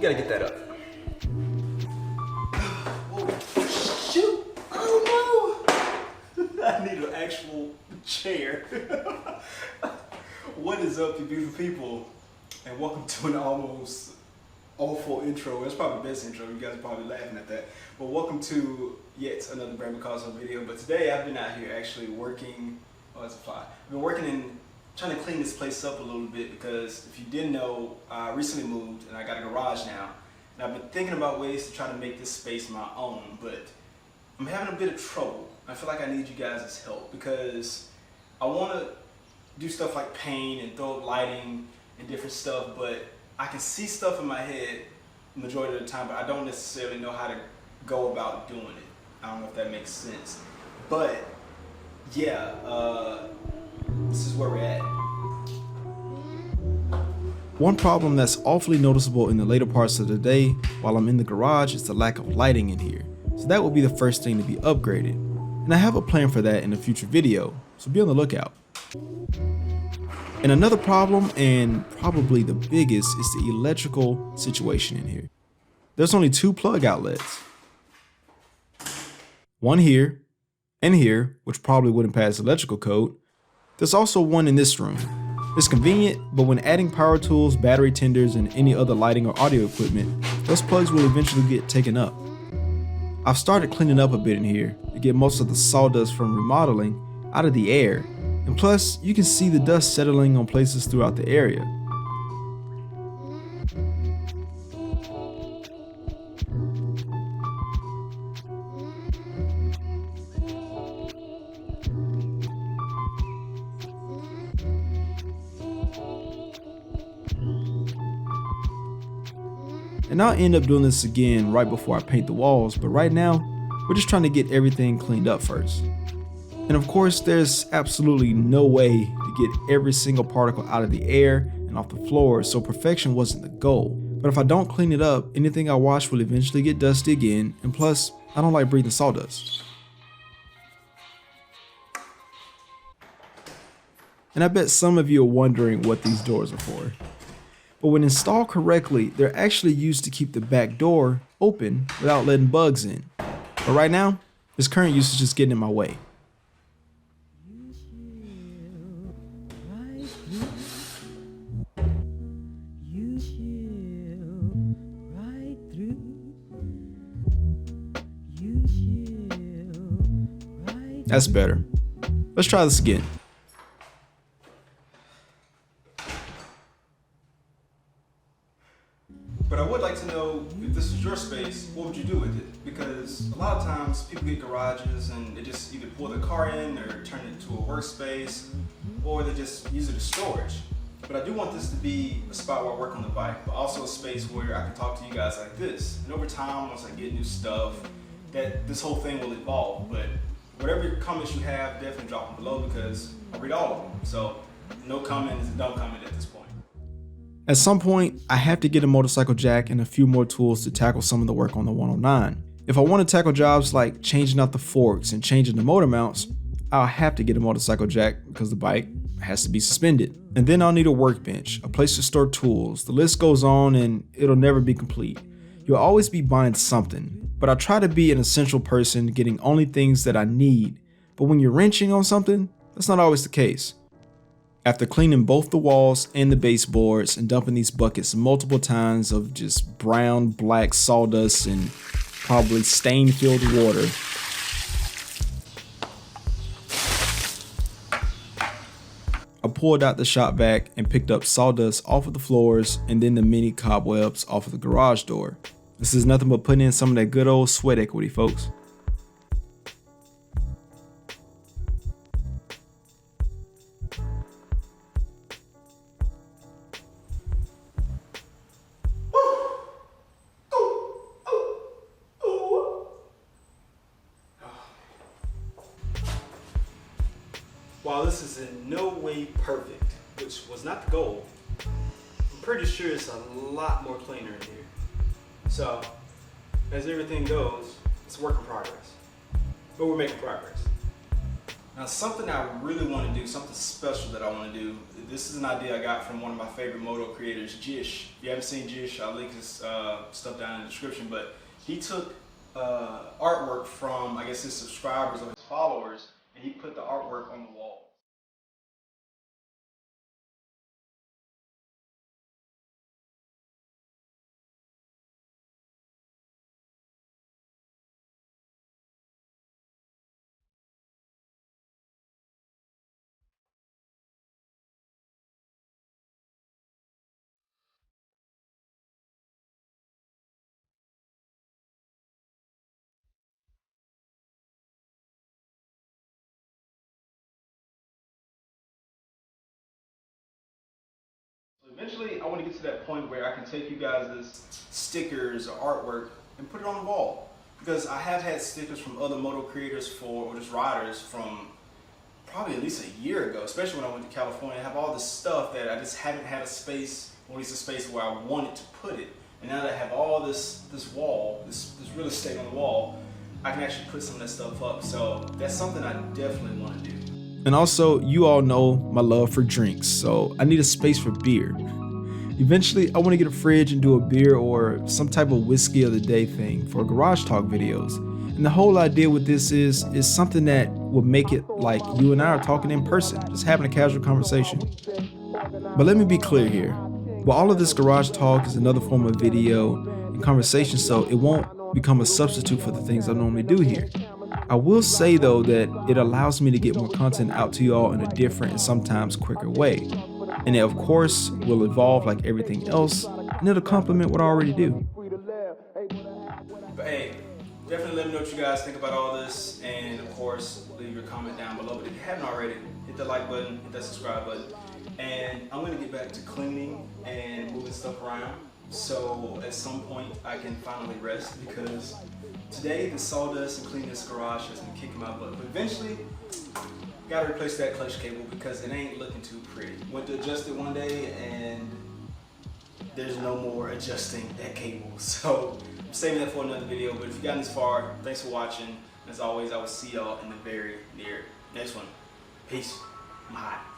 gotta get that up. Oh, shoot! Oh no! I need an actual chair. What is up, you beautiful people? And welcome to an almost awful intro. It's probably the best intro. You guys are probably laughing at that. But welcome to yet another Bicasso video. But today I've been out here actually working. Oh, that's a fly. I've been working in trying to clean this place up a little bit because if you didn't know, I recently moved and I got a garage now. And I've been thinking about ways to try to make this space my own, but I'm having a bit of trouble. I feel like I need you guys' help because I want to do stuff like paint and throw up lighting and different stuff, but I can see stuff in my head majority of the time, but I don't necessarily know how to go about doing it. I don't know if that makes sense. But yeah, this is where we're at. One problem that's awfully noticeable in the later parts of the day while I'm in the garage is the lack of lighting in here. So that will be the first thing to be upgraded. And I have a plan for that in a future video, so be on the lookout. And another problem, and probably the biggest, is the electrical situation in here. There's only two plug outlets. One here, and here, which probably wouldn't pass electrical code. There's also one in this room. It's convenient, but when adding power tools, battery tenders, and any other lighting or audio equipment, those plugs will eventually get taken up. I've started cleaning up a bit in here to get most of the sawdust from remodeling out of the air, and plus you can see the dust settling on places throughout the area. And I'll end up doing this again right before I paint the walls, but right now, we're just trying to get everything cleaned up first. And of course, there's absolutely no way to get every single particle out of the air and off the floor, so perfection wasn't the goal. But if I don't clean it up, anything I wash will eventually get dusty again, and plus, I don't like breathing sawdust. And I bet some of you are wondering what these doors are for. But when installed correctly, they're actually used to keep the back door open without letting bugs in. But right now, this current use is just getting in my way. That's better. Let's try this again. But I would like to know, if this is your space, what would you do with it? Because a lot of times people get garages and they just either pull their car in or turn it into a workspace, or they just use it as storage. But I do want this to be a spot where I work on the bike, but also a space where I can talk to you guys like this. And over time, once I get new stuff, that this whole thing will evolve. But whatever comments you have, definitely drop them below because I read all of them. So no comment is a dumb comment at this point. At some point, I have to get a motorcycle jack and a few more tools to tackle some of the work on the 109. If I want to tackle jobs like changing out the forks and changing the motor mounts, I'll have to get a motorcycle jack because the bike has to be suspended. And then I'll need a workbench, a place to store tools. The list goes on and it'll never be complete. You'll always be buying something, but I try to be an essential person, getting only things that I need. But when you're wrenching on something, that's not always the case. After cleaning both the walls and the baseboards and dumping these buckets multiple times of just brown, black sawdust and probably stain-filled water, I pulled out the shop vac and picked up sawdust off of the floors and then the mini cobwebs off of the garage door. This is nothing but putting in some of that good old sweat equity, folks. While this is in no way perfect, which was not the goal, I'm pretty sure it's a lot more cleaner in here. So, as everything goes, it's a work in progress. But we're making progress. Now something I really want to do, something special that I want to do, this is an idea I got from one of my favorite moto creators, Jish. If you haven't seen Jish, I'll link his stuff down in the description, but he took artwork from, I guess, his subscribers or his followers, and he put the artwork on the wall. Eventually, I want to get to that point where I can take you guys' stickers or artwork and put it on the wall. Because I have had stickers from other moto creators or just riders from probably at least a year ago, especially when I went to California. I have all this stuff that I just haven't had a space, or at least a space where I wanted to put it. And now that I have all this wall, this real estate on the wall, I can actually put some of that stuff up. So that's something I definitely want to do. And also, you all know my love for drinks, so I need a space for beer. Eventually, I want to get a fridge and do a beer or some type of whiskey of the day thing for garage talk videos. And the whole idea with this is something that will make it like you and I are talking in person, just having a casual conversation. But let me be clear here. While all of this garage talk is another form of video and conversation, so it won't become a substitute for the things I normally do here. I will say though that it allows me to get more content out to you all in a different and sometimes quicker way. And it of course will evolve like everything else, and it'll complement what I already do. But hey, definitely let me know what you guys think about all this, and of course leave your comment down below. But if you haven't already, hit the like button, hit that subscribe button. And I'm gonna get back to cleaning and moving stuff around, so at some point I can finally rest, because today the sawdust and cleaning this garage has been kicking my butt. But eventually, gotta replace that clutch cable because it ain't looking too pretty. Went to adjust it one day and there's no more adjusting that cable. So I'm saving that for another video. But if you got this far, thanks for watching. As always, I will see y'all in the very near next one. Peace. I'm hot.